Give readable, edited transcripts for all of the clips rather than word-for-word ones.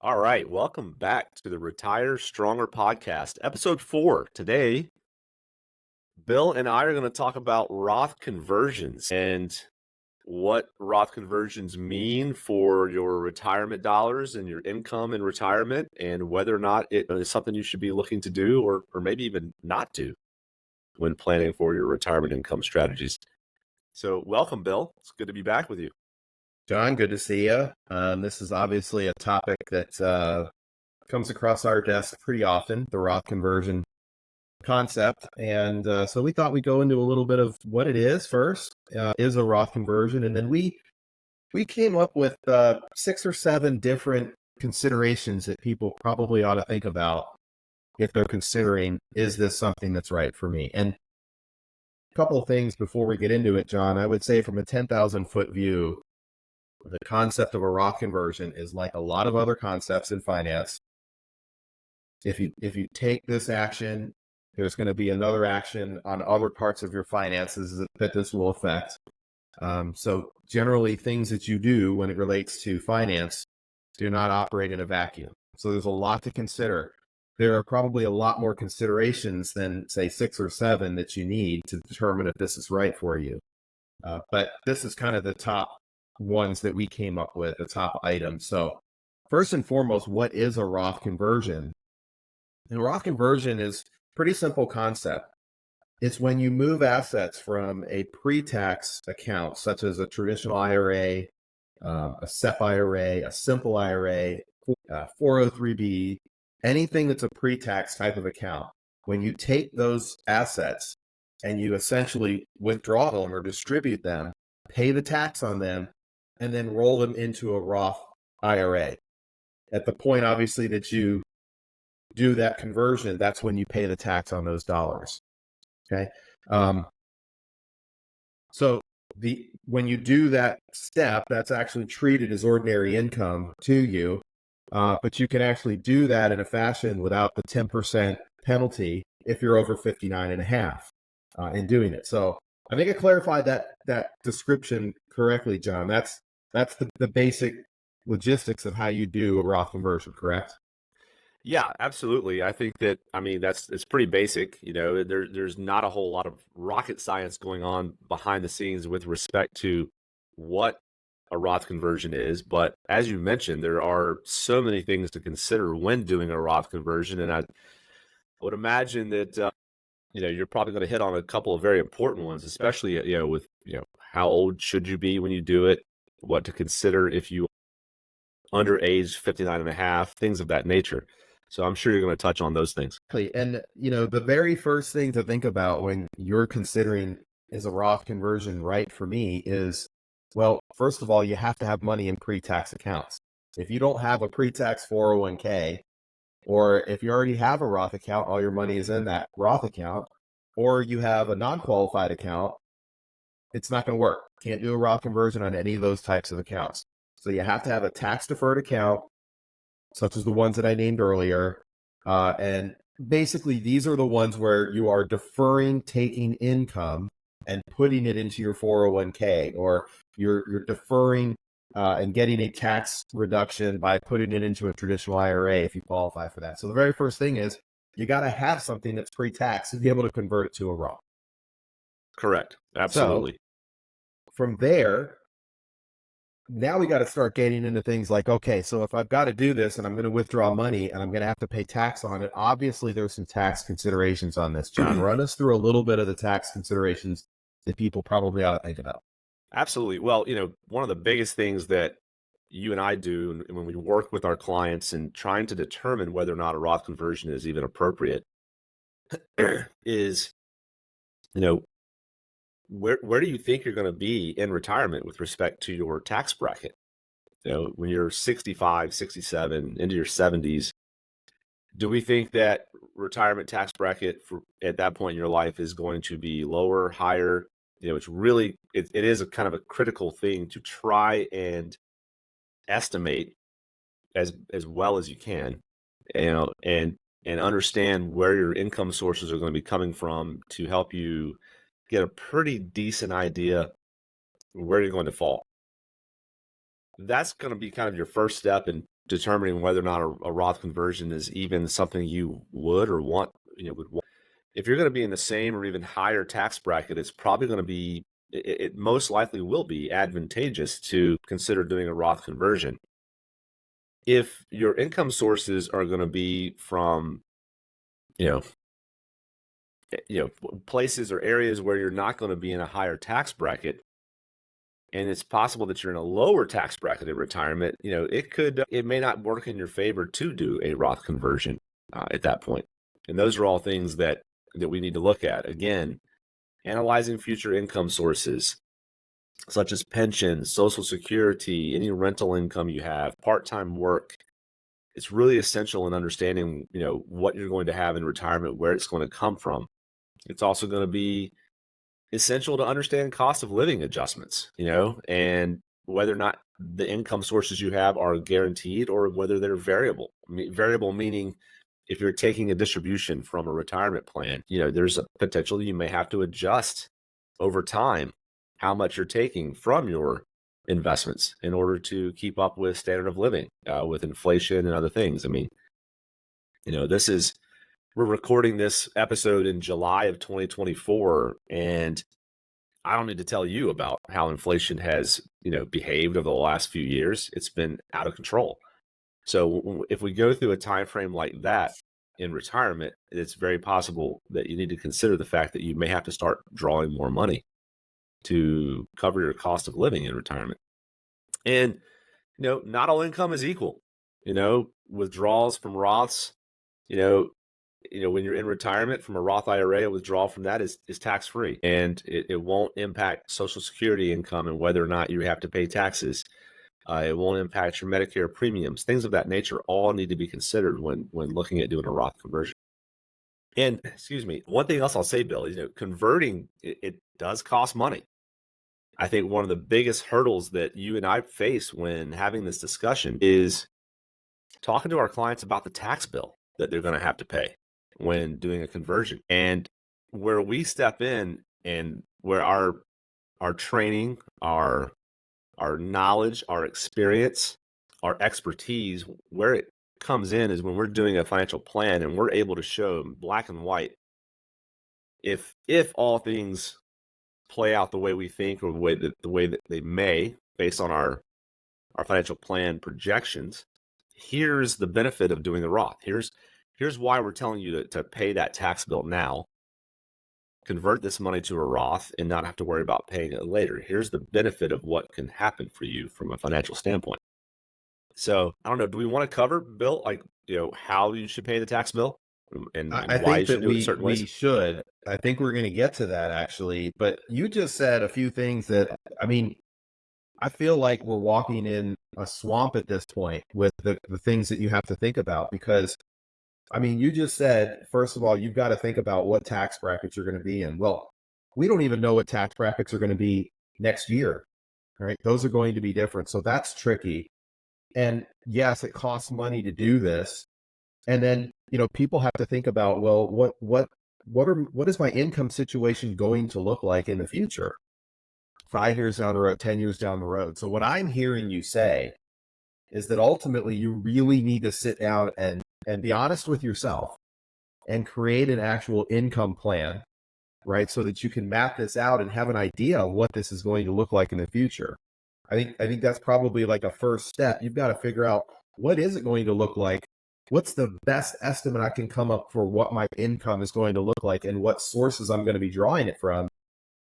All right, welcome back to the Retire Stronger podcast, episode 4. Today, Bill and I are going to talk about Roth conversions and what Roth conversions mean for your retirement dollars and your income in retirement, and whether or not it is something you should be looking to do or maybe even not do when planning for your retirement income strategies. So, welcome, Bill. It's good to be back with you. John, good to see you. This is obviously a topic that comes across our desk pretty often, the Roth conversion concept. And so we thought we'd go into a little bit of what it is first, is a Roth conversion. And then we came up with 6 or 7 different considerations that people probably ought to think about if they're considering, is this something that's right for me? And a couple of things before we get into it, John. I would say from a 10,000 foot view, the concept of a Roth conversion is like a lot of other concepts in finance. If you take this action, there's going to be another action on other parts of your finances that this will affect. So generally, things that you do when it relates to finance do not operate in a vacuum. So there's a lot to consider. There are probably a lot more considerations than, say, 6 or 7 that you need to determine if this is right for you. But this is kind of the top ones that we came up with, the top items. So first and foremost, what is a Roth conversion? And a Roth conversion is a pretty simple concept. It's when you move assets from a pre-tax account, such as a traditional IRA, a SEP IRA, a simple IRA, 403B, anything that's a pre-tax type of account. When you take those assets and you essentially withdraw them or distribute them, pay the tax on them, and then roll them into a Roth IRA. At the point, obviously, that you do that conversion, that's when you pay the tax on those dollars. Okay. So when you do that step, that's actually treated as ordinary income to you, but you can actually do that in a fashion without the 10% penalty if you're over 59 and a half in doing it. So I think I clarified that description correctly, John. That's the basic logistics of how you do a Roth conversion, correct? Yeah, absolutely. I think that, it's pretty basic. There's not a whole lot of rocket science going on behind the scenes with respect to what a Roth conversion is. But as you mentioned, there are so many things to consider when doing a Roth conversion. And I would imagine that, you're probably going to hit on a couple of very important ones, especially, with, how old should you be when you do it, what to consider if you under age 59 and a half, things of that nature. So I'm sure you're going to touch on those things. And, the very first thing to think about when you're considering, is a Roth conversion right for me, is, well, first of all, you have to have money in pre-tax accounts. If you don't have a pre-tax 401k, or if you already have a Roth account, all your money is in that Roth account, or you have a non-qualified account, it's not going to work. Can't do a Roth conversion on any of those types of accounts. So you have to have a tax-deferred account, such as the ones that I named earlier. And basically, these are the ones where you are deferring taking income and putting it into your 401k, or you're deferring and getting a tax reduction by putting it into a traditional IRA if you qualify for that. So the very first thing is you got to have something that's pre-tax to be able to convert it to a Roth. Correct. Absolutely. So from there, now we got to start getting into things like, okay, so if I've got to do this and I'm going to withdraw money and I'm going to have to pay tax on it, obviously there's some tax considerations on this. John, run us through a little bit of the tax considerations that people probably ought to think about. Absolutely. Well, one of the biggest things that you and I do when we work with our clients and trying to determine whether or not a Roth conversion is even appropriate is, where do you think you're going to be in retirement with respect to your tax bracket? When you're 65, 67, into your 70s, do we think that retirement tax bracket at that point in your life is going to be lower, higher? It's really, it is a kind of a critical thing to try and estimate as well as you can, and understand where your income sources are going to be coming from to help you get a pretty decent idea where you're going to fall. That's going to be kind of your first step in determining whether or not a Roth conversion is even something you would or want, would want. If you're going to be in the same or even higher tax bracket, it's probably going to be, it most likely will be advantageous to consider doing a Roth conversion. If your income sources are going to be from, you know, places or areas where you're not going to be in a higher tax bracket, and it's possible that you're in a lower tax bracket in retirement, it may not work in your favor to do a Roth conversion at that point. And those are all things that we need to look at. Again, analyzing future income sources, such as pensions, Social Security, any rental income you have, part-time work. It's really essential in understanding, what you're going to have in retirement, where it's going to come from. It's also going to be essential to understand cost of living adjustments, and whether or not the income sources you have are guaranteed or whether they're variable. Variable meaning if you're taking a distribution from a retirement plan, there's a potential you may have to adjust over time how much you're taking from your investments in order to keep up with standard of living, with inflation and other things. We're recording this episode in July of 2024, and I don't need to tell you about how inflation has, behaved over the last few years. It's been out of control. So if we go through a time frame like that in retirement, it's very possible that you need to consider the fact that you may have to start drawing more money to cover your cost of living in retirement. And, not all income is equal. Withdrawals from Roths, when you're in retirement from a Roth IRA, a withdrawal from that is tax-free, and it won't impact Social Security income and whether or not you have to pay taxes. It won't impact your Medicare premiums. Things of that nature all need to be considered when looking at doing a Roth conversion. And excuse me, one thing else I'll say, Bill, is converting it does cost money. I think one of the biggest hurdles that you and I face when having this discussion is talking to our clients about the tax bill that they're going to have to pay when doing a conversion. And where we step in and where our training, our knowledge, our experience, our expertise, where it comes in is when we're doing a financial plan and we're able to show black and white if all things play out the way we think or the way that they may based on our financial plan projections. Here's the benefit of doing the Roth. Here's why we're telling you to pay that tax bill now, convert this money to a Roth, and not have to worry about paying it later. Here's the benefit of what can happen for you from a financial standpoint. So I don't know. Do we want to cover, Bill, how you should pay the tax bill and I why you think should that do it certain we ways? should. I think we're going to get to that actually. But you just said a few things that, I feel like we're walking in a swamp at this point with the things that you have to think about because, you just said, first of all, you've got to think about what tax brackets you're going to be in. Well, we don't even know what tax brackets are going to be next year, right? Those are going to be different. So that's tricky. And yes, it costs money to do this. And then, people have to think about, well, what is my income situation going to look like in the future? 5 years down the road, 10 years down the road. So what I'm hearing you say is that ultimately you really need to sit down and be honest with yourself and create an actual income plan, right? So that you can map this out and have an idea of what this is going to look like in the future. I think that's probably like a first step. You've got to figure out, what is it going to look like? What's the best estimate I can come up for what my income is going to look like and what sources I'm going to be drawing it from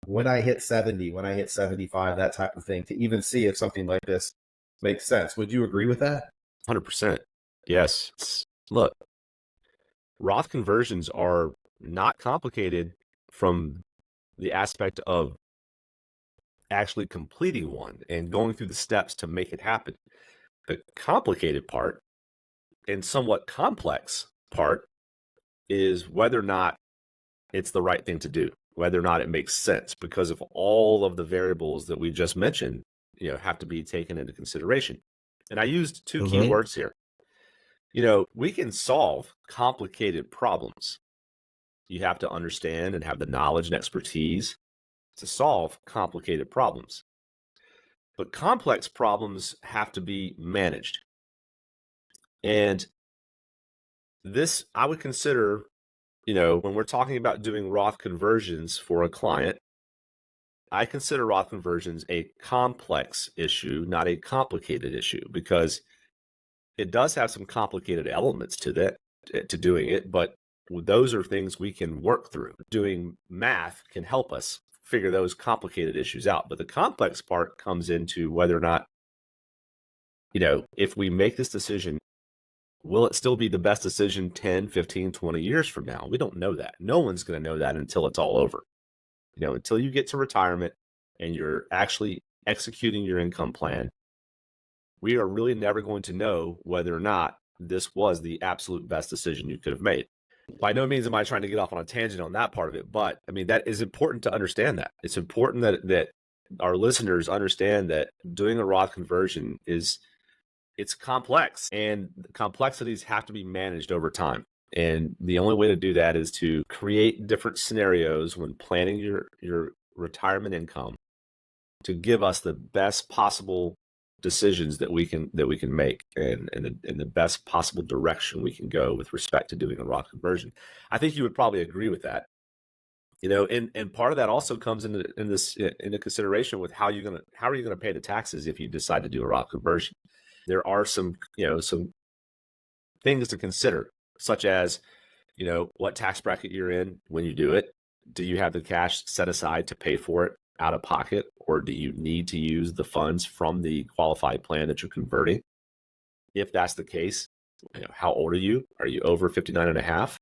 when I hit 70, when I hit 75, that type of thing, to even see if something like this makes sense. Would you agree with that? 100%. Yes. Look, Roth conversions are not complicated from the aspect of actually completing one and going through the steps to make it happen. The complicated part and somewhat complex part is whether or not it's the right thing to do, whether or not it makes sense, because of all of the variables that we just mentioned, have to be taken into consideration. And I used two key Mm-hmm. words here. We can solve complicated problems. You have to understand and have the knowledge and expertise to solve complicated problems. But complex problems have to be managed. And this, I would consider, when we're talking about doing Roth conversions for a client, I consider Roth conversions a complex issue, not a complicated issue, because it does have some complicated elements to doing it, but those are things we can work through. Doing math can help us figure those complicated issues out. But the complex part comes into whether or not, if we make this decision, will it still be the best decision 10, 15, 20 years from now? We don't know that. No one's going to know that until it's all over. Until you get to retirement and you're actually executing your income plan, we are really never going to know whether or not this was the absolute best decision you could have made. By no means am I trying to get off on a tangent on that part of it, but I mean, that is important to understand that. It's important that our listeners understand that doing a Roth conversion it's complex, and the complexities have to be managed over time. And the only way to do that is to create different scenarios when planning your retirement income to give us the best possible decisions that we can make, and the best possible direction we can go with respect to doing a Roth conversion. I think you would probably agree with that. And part of that also comes into consideration with how are you gonna pay the taxes if you decide to do a Roth conversion. There are some things to consider, such as what tax bracket you're in when you do it. Do you have the cash set aside to pay for it out of pocket, or do you need to use the funds from the qualified plan that you're converting? If that's the case, how old are you? Are you over 59 and a half?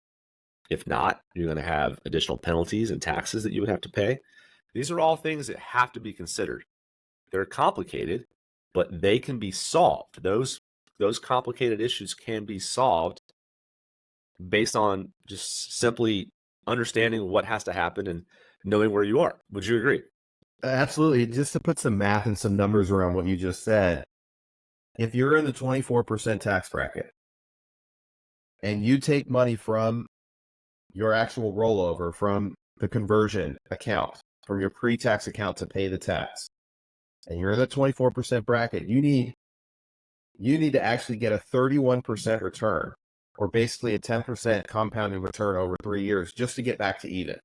If not, you're going to have additional penalties and taxes that you would have to pay. These are all things that have to be considered. They're complicated, but they can be solved. Those complicated issues can be solved based on just simply understanding what has to happen and knowing where you are. Would you agree? Absolutely. Just to put some math and some numbers around what you just said, if you're in the 24% tax bracket and you take money from your actual rollover from the conversion account, from your pre-tax account to pay the tax, and you're in the 24% bracket, you need to actually get a 31% return, or basically a 10% compounding return over 3 years just to get back to even.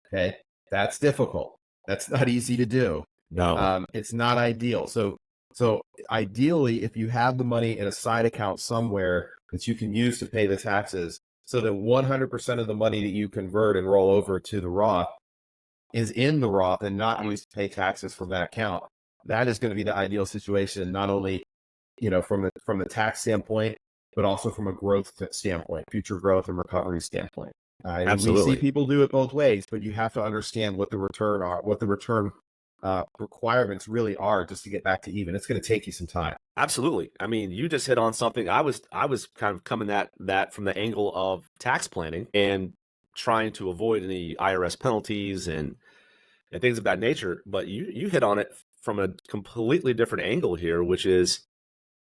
Okay. That's difficult. That's not easy to do. No. It's not ideal. So ideally, if you have the money in a side account somewhere that you can use to pay the taxes, so that 100% of the money that you convert and roll over to the Roth is in the Roth and not used to pay taxes from that account, that is going to be the ideal situation, not only from the tax standpoint, but also from a growth standpoint, future growth and recovery standpoint. And we see people do it both ways, but you have to understand what the return requirements really are just to get back to even. It's going to take you some time. Absolutely. I mean, you just hit on something. I was kind of coming at that from the angle of tax planning and trying to avoid any IRS penalties and things of that nature. But you hit on it from a completely different angle here, which is,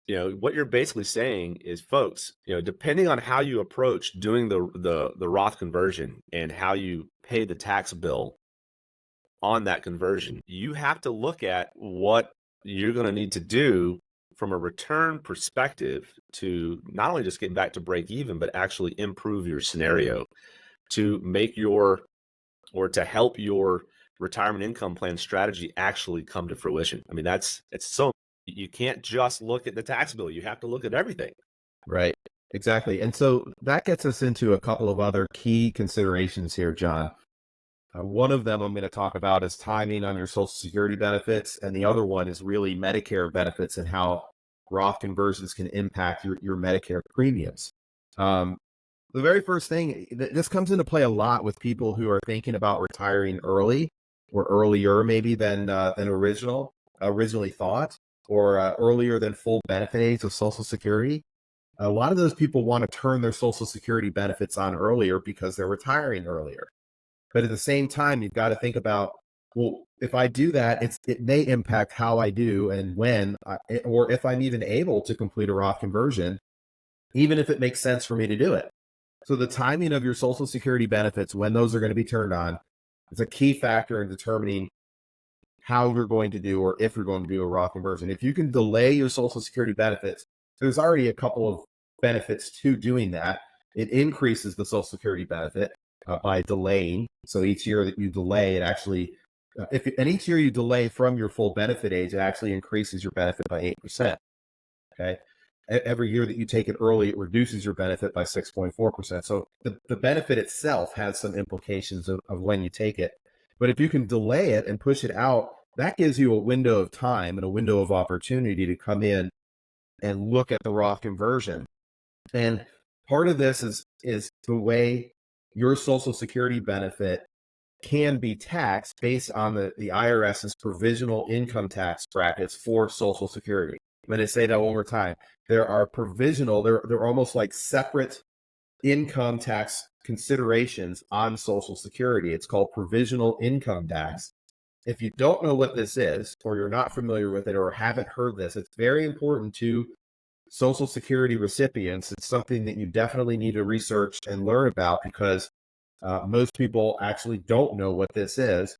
what you're basically saying is, folks, depending on how you approach doing the Roth conversion and how you pay the tax bill on that conversion, you have to look at what you're going to need to do from a return perspective to not only just get back to break even, but actually improve your scenario to make to help your retirement income plan strategy actually come to fruition. I mean, you can't just look at the tax bill. You have to look at everything. Right. Exactly. And so that gets us into a couple of other key considerations here, John. One of them I'm going to talk about is timing on your Social Security benefits, and the other one is really Medicare benefits and how Roth conversions can impact your Medicare premiums. The very first thing, this comes into play a lot with people who are thinking about retiring early or earlier maybe than originally thought, or earlier than full benefit age of Social Security. A lot of those people want to turn their Social Security benefits on earlier because they're retiring earlier. But at the same time, you've got to think about, well, if I do that, it may impact how I do and when, or if I'm even able to complete a Roth conversion, even if it makes sense for me to do it. So the timing of your Social Security benefits, when those are going to be turned on, is a key factor in determining how you're going to do, or if you're going to do a Roth conversion. If you can delay your Social Security benefits there's already a couple of benefits to doing that. It increases the Social Security benefit by delaying. So each year that you delay, it actually, and each year you delay from your full benefit age, it actually increases your benefit by 8%. Okay. Every year that you take it early, it reduces your benefit by 6.4%. So the benefit itself has some implications of when you take it. But if you can delay it and push it out, that gives you a window of time and a window of opportunity to come in and look at the Roth conversion. And part of this is the way your Social Security benefit can be taxed based on the IRS's provisional income tax brackets for Social Security. I'm going to say that one more time. There are provisional, they're almost like separate income tax considerations on Social Security. It's called provisional income tax. If you don't know what this is, or you're not familiar with it, or haven't heard this, it's very important to Social Security recipients. It's something that you definitely need to research and learn about because most people actually don't know what this is.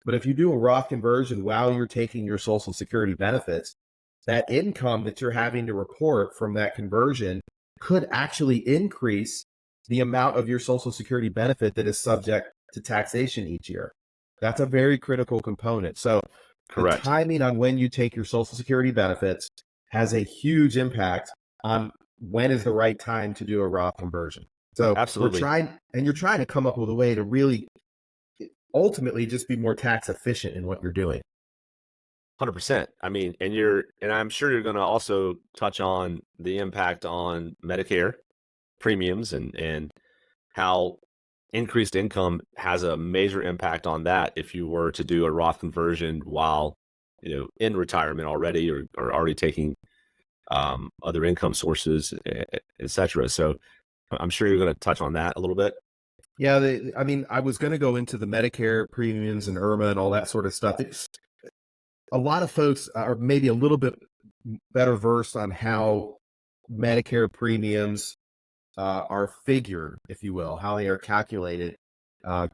But if you do a Roth conversion while you're taking your Social Security benefits, that income that you're having to report from that conversion could actually increase the amount of your Social Security benefit that is subject to taxation each year. That's a very critical component. So the Correct. timing on when you take your Social Security benefits has a huge impact on when is the right time to do a Roth conversion. So Absolutely. you're trying to come up with a way to really ultimately just be more tax efficient in what you're doing. 100%. I mean, and I'm sure you're going to also touch on the impact on Medicare premiums and how increased income has a major impact on that if you were to do a Roth conversion while, in retirement already or already taking other income sources, et cetera. So I'm sure you're going to touch on that a little bit. Yeah, I mean, I was going to go into the Medicare premiums and IRMA and all that sort of stuff. A lot of folks are maybe a little bit better versed on how Medicare premiums are figured, if you will, how they are calculated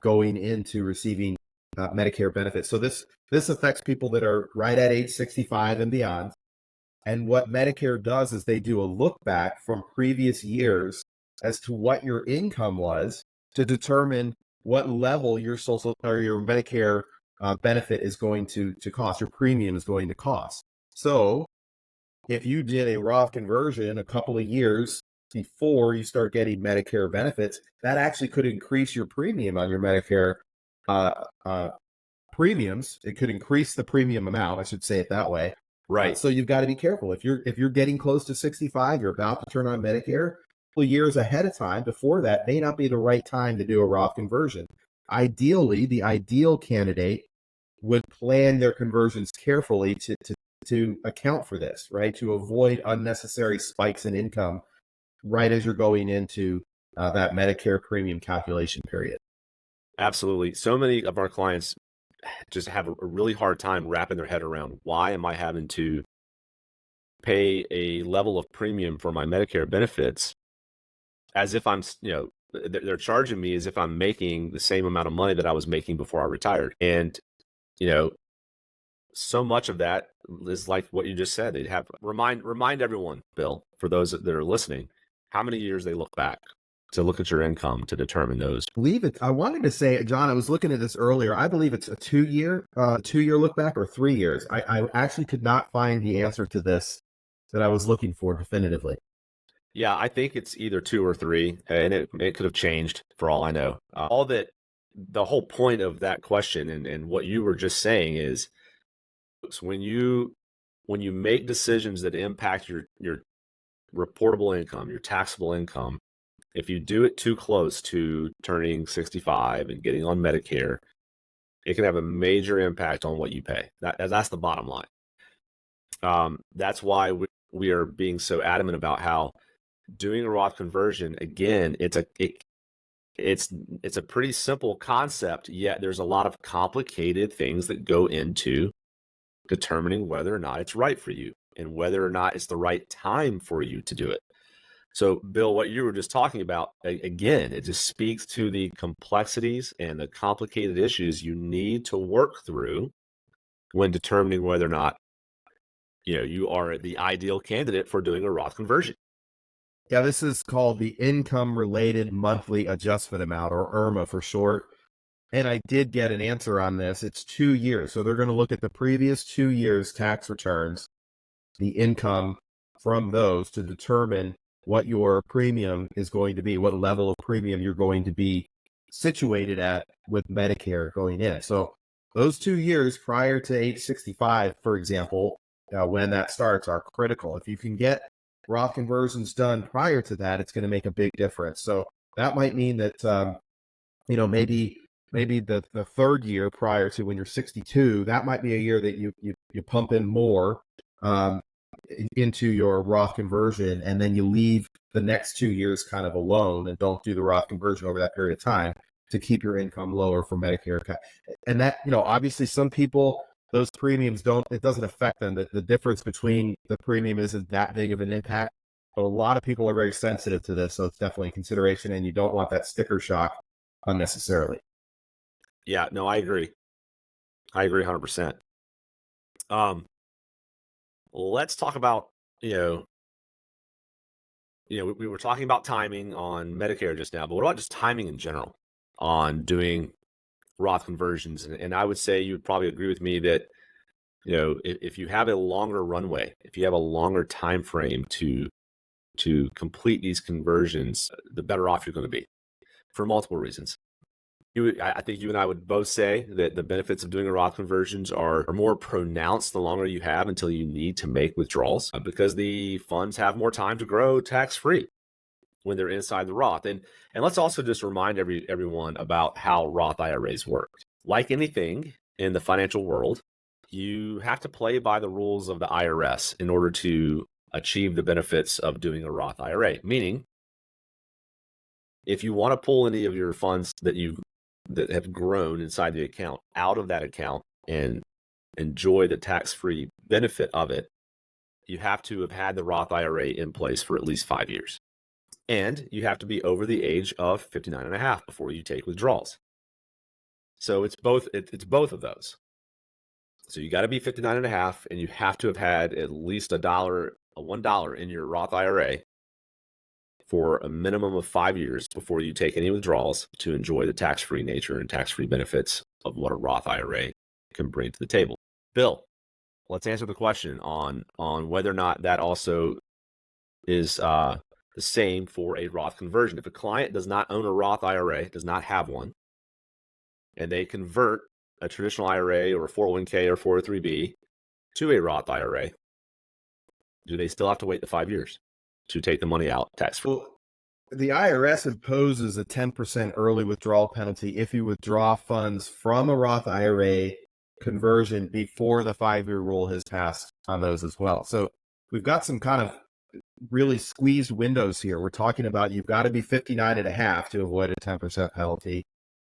going into receiving Medicare benefits. So this affects people that are right at age 65 and beyond. And what Medicare does is they do a look back from previous years as to what your income was to determine what level your social or your Medicare benefit is going to cost, your premium is going to cost. So if you did a Roth conversion a couple of years before you start getting Medicare benefits, that actually could increase your premium on your Medicare uh, uh, premiums. It could increase the premium amount, I should say it that way. Right. So you've got to be careful. If you're getting close to 65, you're about to turn on Medicare, a couple of years ahead of time before that may not be the right time to do a Roth conversion. Ideally, the ideal candidate would plan their conversions carefully to account for this, right? To avoid unnecessary spikes in income right as you're going into that Medicare premium calculation period. Absolutely. So many of our clients just have a really hard time wrapping their head around why am I having to pay a level of premium for my Medicare benefits as if I'm, they're charging me as if I'm making the same amount of money that I was making before I retired. And, you know, so much of that is like what you just said. They'd have remind everyone, Bill, for those that are listening, how many years they look back to look at your income to determine those. I wanted to say, John, I was looking at this earlier. I believe it's a 2 year look back or 3 years. I actually could not find the answer to this that I was looking for definitively. Yeah, I think it's either 2 or 3, and it could have changed for all I know. All that the whole point of that question and what you were just saying is when you make decisions that impact your reportable income, your taxable income, if you do it too close to turning 65 and getting on Medicare, it can have a major impact on what you pay. That's the bottom line. That's why we are being so adamant about how doing a Roth conversion, again, it's a pretty simple concept, yet there's a lot of complicated things that go into determining whether or not it's right for you and whether or not it's the right time for you to do it. So, Bill, what you were just talking about, again, it just speaks to the complexities and the complicated issues you need to work through when determining whether or not you are the ideal candidate for doing a Roth conversion. Yeah, this is called the income related monthly adjustment amount, or IRMA for short. And I did get an answer on this. It's 2 years. So they're going to look at the previous 2 years' tax returns, the income from those, to determine what your premium is going to be, what level of premium you're going to be situated at with Medicare going in. So those 2 years prior to age 65, for example, when that starts, are critical. If you can get Roth conversions done prior to that, it's going to make a big difference. So that might mean that maybe the third year prior to when you're 62, that might be a year that you pump in more um, into your Roth conversion, and then you leave the next 2 years kind of alone and don't do the Roth conversion over that period of time to keep your income lower for Medicare. And that, obviously some people, those premiums it doesn't affect them. The difference between the premium isn't that big of an impact. But a lot of people are very sensitive to this, so it's definitely a consideration, and you don't want that sticker shock unnecessarily. Yeah, no, I agree. I agree 100%. Let's talk about, we were talking about timing on Medicare just now, but what about just timing in general on doing Roth conversions? And I would say you would probably agree with me that, if you have a longer runway, if you have a longer time frame to complete these conversions, the better off you're going to be for multiple reasons. I think you and I would both say that the benefits of doing a Roth conversions are more pronounced the longer you have until you need to make withdrawals, because the funds have more time to grow tax-free when they're inside the Roth. And let's also just remind everyone about how Roth IRAs work. Like anything in the financial world, you have to play by the rules of the IRS in order to achieve the benefits of doing a Roth IRA. Meaning, if you want to pull any of your funds that have grown inside the account out of that account and enjoy the tax-free benefit of it, you have to have had the Roth IRA in place for at least 5 years. And you have to be over the age of 59 and a half before you take withdrawals. So it's both of those. So you got to be 59 and a half, and you have to have had at least $1 in your Roth IRA for a minimum of 5 years before you take any withdrawals to enjoy the tax-free nature and tax-free benefits of what a Roth IRA can bring to the table. Bill, let's answer the question on whether or not that also is the same for a Roth conversion. If a client does not own a Roth IRA, does not have one, and they convert a traditional IRA or a 401k or 403b to a Roth IRA, do they still have to wait the 5 years to take the money out tax-free? Well, the IRS imposes a 10% early withdrawal penalty if you withdraw funds from a Roth IRA conversion before the 5-year rule has passed on those as well. So we've got some kind of really squeezed windows here. We're talking about you've got to be 59 and a half to avoid a 10% penalty.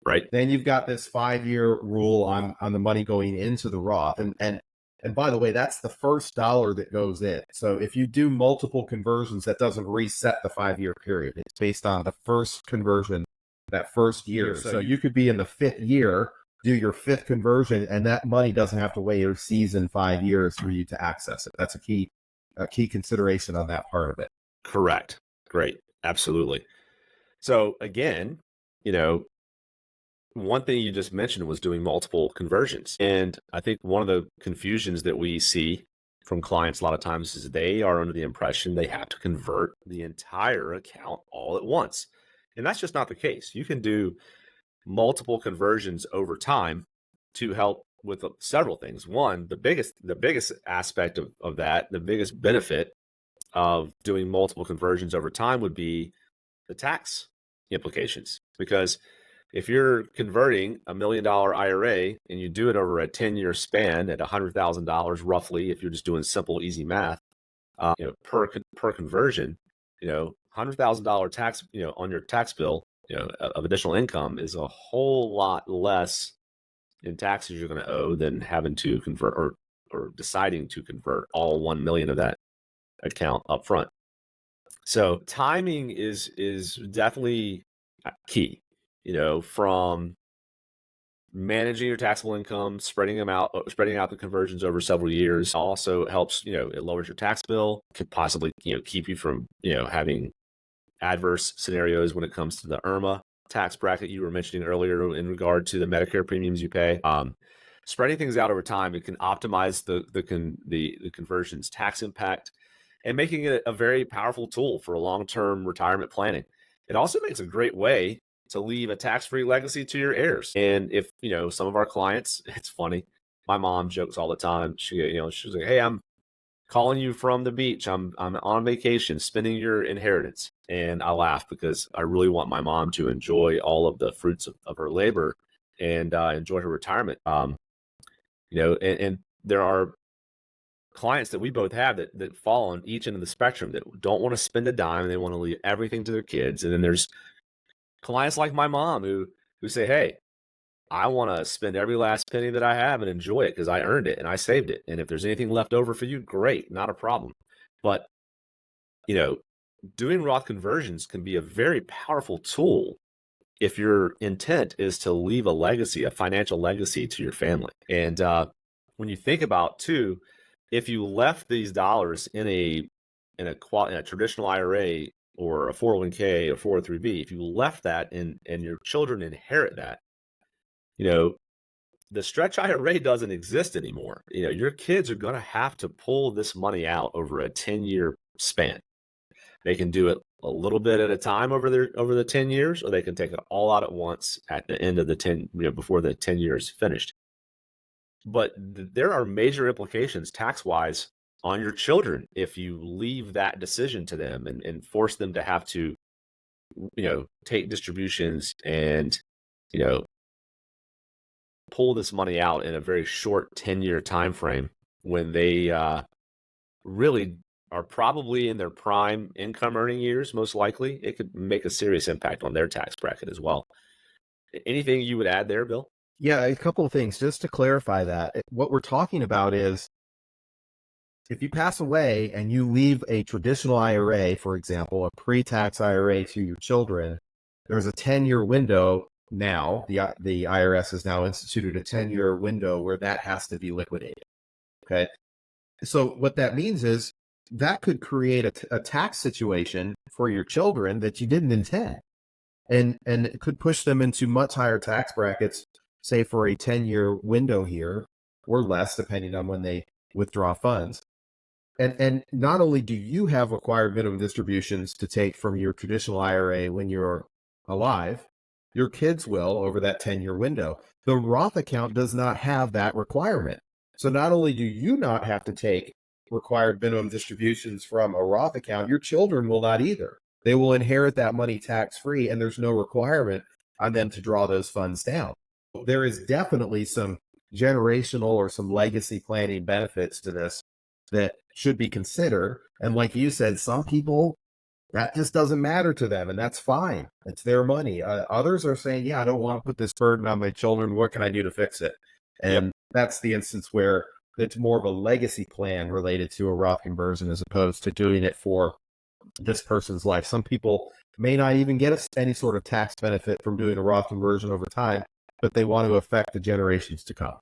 Right. Then you've got this 5-year rule on the money going into the Roth. And by the way, that's the first dollar that goes in. So if you do multiple conversions, that doesn't reset the 5-year period. It's based on the first conversion, that first year. So you could be in the 5th year, do your 5th conversion, and that money doesn't have to wait a season 5 years for you to access it. That's a key consideration on that part of it. Correct. Great. Absolutely. So again, one thing you just mentioned was doing multiple conversions. And I think one of the confusions that we see from clients a lot of times is they are under the impression they have to convert the entire account all at once. And that's just not the case. You can do multiple conversions over time to help with several things. One, the biggest aspect of that, the biggest benefit of doing multiple conversions over time would be the tax implications. Because if you're converting $1 million IRA and you do it over a 10-year span at $100,000 roughly, if you're just doing simple, easy math, per conversion, $100,000 tax, on your tax bill, of additional income is a whole lot less in taxes you're going to owe than having to convert or deciding to convert all 1 million of that account up front. So timing is definitely key. From managing your taxable income, spreading out the conversions over several years also helps, it lowers your tax bill, could possibly, keep you from, having adverse scenarios when it comes to the IRMA tax bracket you were mentioning earlier in regard to the Medicare premiums you pay. Spreading things out over time, it can optimize the conversion's tax impact and making it a very powerful tool for long-term retirement planning. It also makes a great way to leave a tax-free legacy to your heirs. And if, some of our clients, it's funny, my mom jokes all the time. She's like, "Hey, I'm calling you from the beach. I'm on vacation, spending your inheritance." And I laugh because I really want my mom to enjoy all of the fruits of her labor and enjoy her retirement. And there are clients that we both have that fall on each end of the spectrum that don't want to spend a dime and they want to leave everything to their kids. And then there's clients like my mom who say, "Hey, I want to spend every last penny that I have and enjoy it because I earned it and I saved it. And if there's anything left over for you, great, not a problem." But, you know, doing Roth conversions can be a very powerful tool if your intent is to leave a legacy, a financial legacy to your family. And when you think about too, if you left these dollars in a traditional IRA or a 401k or 403b, if you left that and your children inherit that, you know, the stretch IRA doesn't exist anymore. Your kids are going to have to pull this money out over a 10-year span. They can do it a little bit at a time over the 10 years, or they can take it all out at once at the end of the 10, before the 10 years finished. But there are major implications tax-wise on your children if you leave that decision to them and force them to have to, take distributions and, you know, pull this money out in a very short 10-year time frame when they really are probably in their prime income earning years. Most likely it could make a serious impact on their tax bracket as well. Anything you would add there, Bill? Yeah, a couple of things just to clarify that. What we're talking about is if you pass away and you leave a traditional IRA, for example, a pre-tax IRA to your children, there's a 10-year window now. The IRS has now instituted a 10-year window where that has to be liquidated. Okay. So what that means is that could create a tax situation for your children that you didn't intend. And it could push them into much higher tax brackets, say for a 10-year window here or less, depending on when they withdraw funds. And not only do you have required minimum distributions to take from your traditional IRA when you're alive, your kids will over that 10-year window. The Roth account does not have that requirement. So not only do you not have to take required minimum distributions from a Roth account, your children will not either. They will inherit that money tax-free, and there's no requirement on them to draw those funds down. There is definitely some generational or some legacy planning benefits to this that should be considered. And like you said, some people, that just doesn't matter to them, and that's fine. It's their money. Others are saying, yeah, I don't want to put this burden on my children. What can I do to fix it? And Yep. that's the instance where it's more of a legacy plan related to a Roth conversion as opposed to doing it for this person's life. Some people may not even get any sort of tax benefit from doing a Roth conversion over time, but they want to affect the generations to come.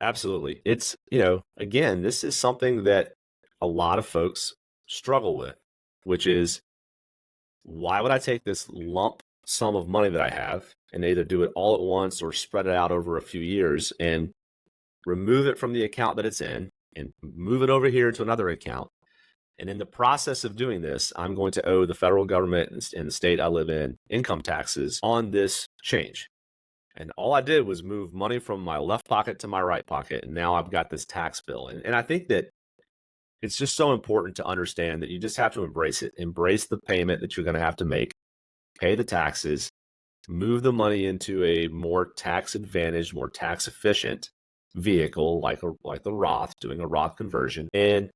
Absolutely. It's, again, this is something that a lot of folks struggle with, which is, why would I take this lump sum of money that I have and either do it all at once or spread it out over a few years and remove it from the account that it's in and move it over here to another account? And in the process of doing this, I'm going to owe the federal government and the state I live in income taxes on this change. And all I did was move money from my left pocket to my right pocket. And now I've got this tax bill. And I think that it's just so important to understand that you just have to embrace it. Embrace the payment that you're going to have to make, pay the taxes, move the money into a more tax advantaged, more tax efficient vehicle like the Roth, doing a Roth conversion. And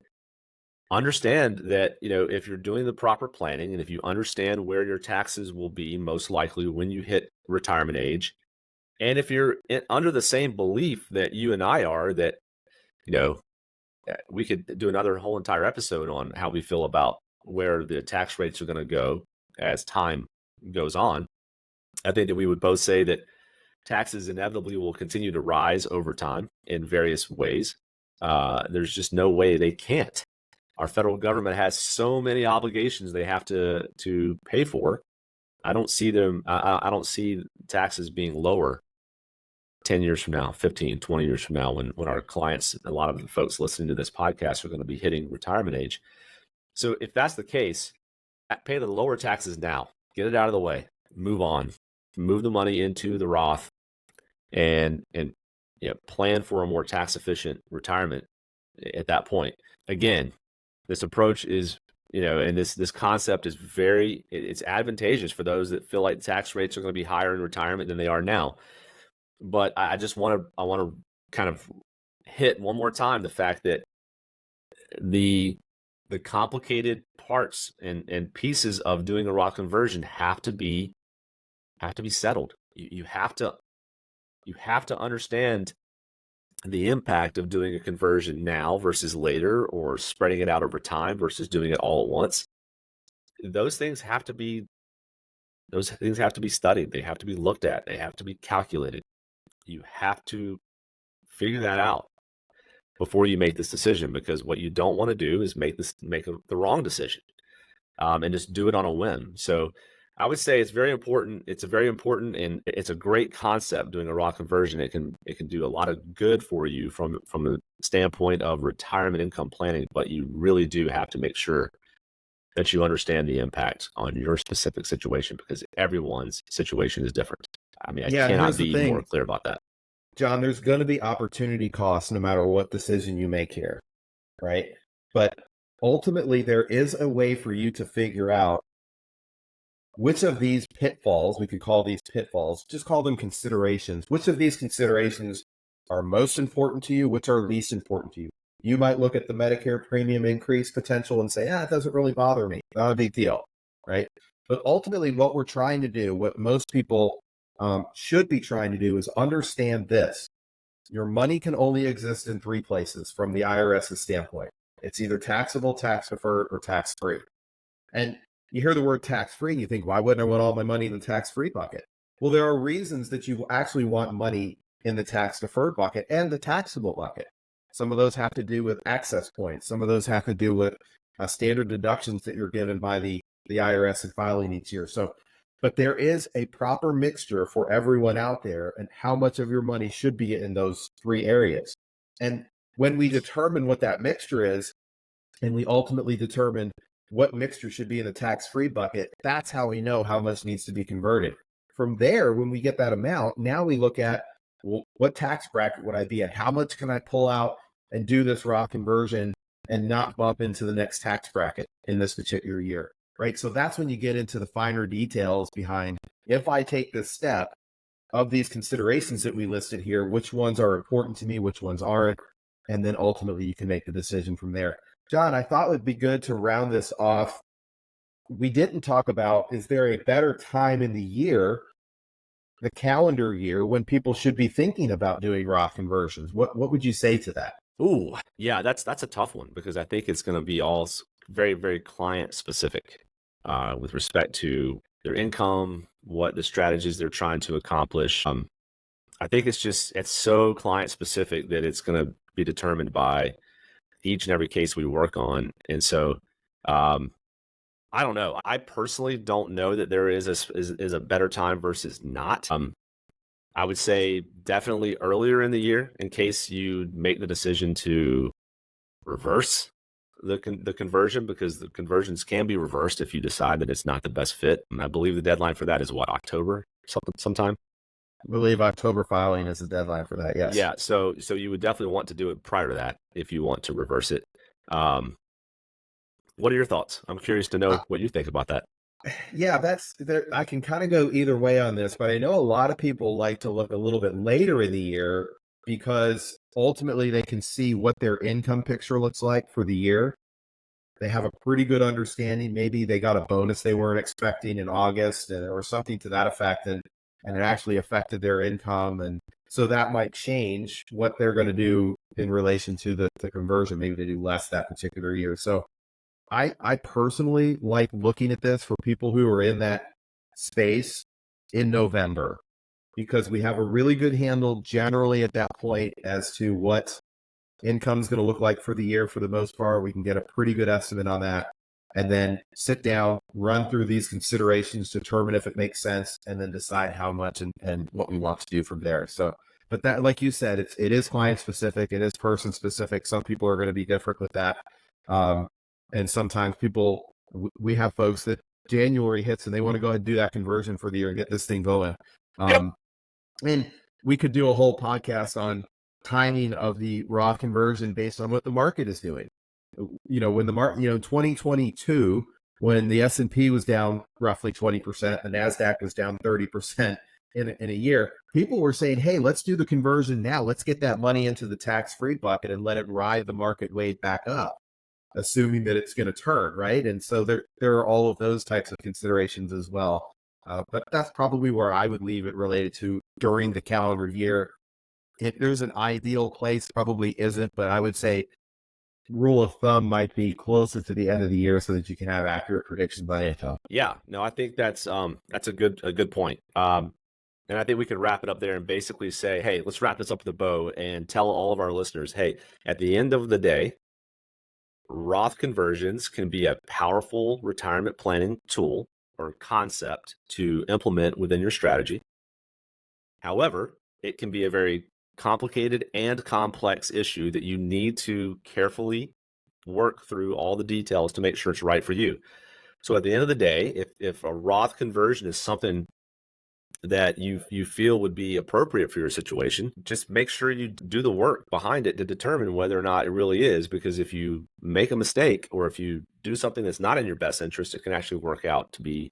understand that, if you're doing the proper planning and if you understand where your taxes will be most likely when you hit retirement age, and if you're under the same belief that you and I are, that, we could do another whole entire episode on how we feel about where the tax rates are going to go as time goes on. I think that we would both say that taxes inevitably will continue to rise over time in various ways. There's just no way they can't. Our federal government has so many obligations they have to pay for. I don't see them. I don't see taxes being lower 10 years from now, 15, 20 years from now, when our clients, a lot of the folks listening to this podcast are going to be hitting retirement age. So if that's the case, pay the lower taxes now, get it out of the way, move on, move the money into the Roth, and plan for a more tax efficient retirement at that point. Again, this approach is, and this concept is it's advantageous for those that feel like tax rates are going to be higher in retirement than they are now. But I want to kind of hit one more time the fact that the complicated parts and pieces of doing a Roth conversion have to be settled. You have to understand the impact of doing a conversion now versus later, or spreading it out over time versus doing it all at once. Those things have to be studied. They have to be looked at. They have to be calculated. You have to figure that out before you make this decision, because what you don't want to do is make the wrong decision and just do it on a whim. So I would say it's very important. It's a very important, and it's a great concept, doing a Roth conversion. It can do a lot of good for you from the standpoint of retirement income planning, but you really do have to make sure that you understand the impact on your specific situation, because everyone's situation is different. I mean, I cannot be more clear about that. John, there's going to be opportunity costs no matter what decision you make here, right? But ultimately, there is a way for you to figure out which of these pitfalls, we could call these pitfalls, just call them considerations. Which of these considerations are most important to you? Which are least important to you? You might look at the Medicare premium increase potential and say, it doesn't really bother me. Not a big deal, right? But ultimately, what we're trying to do, what most people should be trying to do, is understand this. Your money can only exist in three places from the IRS's standpoint. It's either taxable, tax deferred, or tax free. And you hear the word tax free and you think, why wouldn't I want all my money in the tax free bucket? Well, there are reasons that you actually want money in the tax deferred bucket and the taxable bucket. Some of those have to do with access points. Some of those have to do with standard deductions that you're given by the IRS in filing each year. But there is a proper mixture for everyone out there, and how much of your money should be in those three areas. And when we determine what that mixture is, and we ultimately determine what mixture should be in the tax-free bucket, that's how we know how much needs to be converted. From there, when we get that amount, now we look at, well, what tax bracket would I be at? How much can I pull out and do this Roth conversion and not bump into the next tax bracket in this particular year, right? So that's when you get into the finer details behind, if I take this step of these considerations that we listed here, which ones are important to me, which ones aren't, and then ultimately you can make the decision from there. John, I thought it would be good to round this off. We didn't talk about, is there a better time in the year, the calendar year, when people should be thinking about doing Roth conversions? What would you say to that? Ooh, yeah, that's a tough one, because I think it's going to be all very, very client specific with respect to their income, what the strategies they're trying to accomplish. I think it's so client specific that it's going to be determined by each and every case we work on. And so I don't know. I personally don't know that there is a better time versus not. I would say definitely earlier in the year, in case you make the decision to reverse the conversion, because the conversions can be reversed if you decide that it's not the best fit. And I believe the deadline for that is what, October sometime? I believe October filing is the deadline for that, yes. Yeah, so you would definitely want to do it prior to that if you want to reverse it. What are your thoughts? I'm curious to know what you think about that. Yeah, I can kind of go either way on this, but I know a lot of people like to look a little bit later in the year, because ultimately they can see what their income picture looks like for the year. They have a pretty good understanding. Maybe they got a bonus they weren't expecting in August or something to that effect, and it actually affected their income. And so that might change what they're going to do in relation to the conversion. Maybe they do less that particular year. So I personally like looking at this for people who are in that space in November, because we have a really good handle generally at that point as to what income is going to look like for the year. For the most part, we can get a pretty good estimate on that, and then sit down, run through these considerations, determine if it makes sense, and then decide how much and what we want to do from there. So, but that, like you said, it is client specific, it is person specific. Some people are going to be different with that. And sometimes we have folks that January hits and they want to go ahead and do that conversion for the year and get this thing going. Yep. And we could do a whole podcast on timing of the Roth conversion based on what the market is doing. When the market, 2022, when the S&P was down roughly 20%, the NASDAQ was down 30% in a year, people were saying, hey, let's do the conversion now. Let's get that money into the tax-free bucket and let it ride the market wave back up, assuming that it's going to turn, right? And so there are all of those types of considerations as well. But that's probably where I would leave it related to during the calendar year. If there's an ideal place, probably isn't, but I would say rule of thumb might be closer to the end of the year so that you can have accurate predictions by income. Yeah, no, I think that's a good point. And I think we could wrap it up there and basically say, hey, let's wrap this up with a bow and tell all of our listeners, hey, at the end of the day, Roth conversions can be a powerful retirement planning tool or concept to implement within your strategy. However, it can be a very complicated and complex issue that you need to carefully work through all the details to make sure it's right for you. So at the end of the day, if a Roth conversion is something that you feel would be appropriate for your situation, just make sure you do the work behind it to determine whether or not it really is, because if you make a mistake or if you do something that's not in your best interest, it can actually work out to be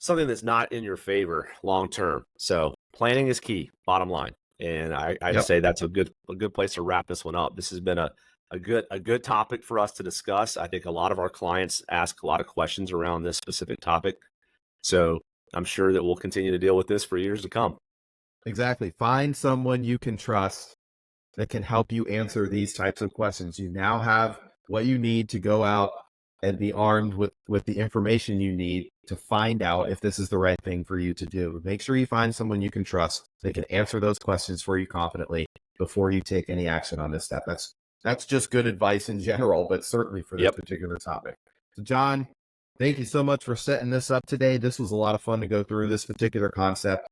something that's not in your favor long term. So planning is key, bottom line. And I'd Yep. say that's a good place to wrap this one up. This has been a good topic for us to discuss. I think a lot of our clients ask a lot of questions around this specific topic. So I'm sure that we'll continue to deal with this for years to come. Exactly. Find someone you can trust that can help you answer these types of questions. You now have what you need to go out and be armed with the information you need to find out if this is the right thing for you to do. Make sure you find someone you can trust that can answer those questions for you confidently before you take any action on this step. That's just good advice in general, but certainly for this particular topic. So John, thank you so much for setting this up today. This was a lot of fun to go through this particular concept.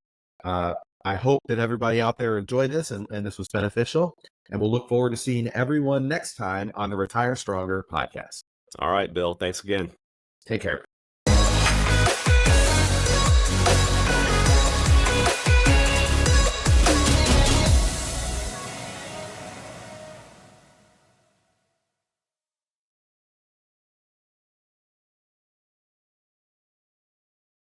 I hope that everybody out there enjoyed this and this was beneficial. And we'll look forward to seeing everyone next time on the Retire Stronger podcast. All right, Bill. Thanks again. Take care.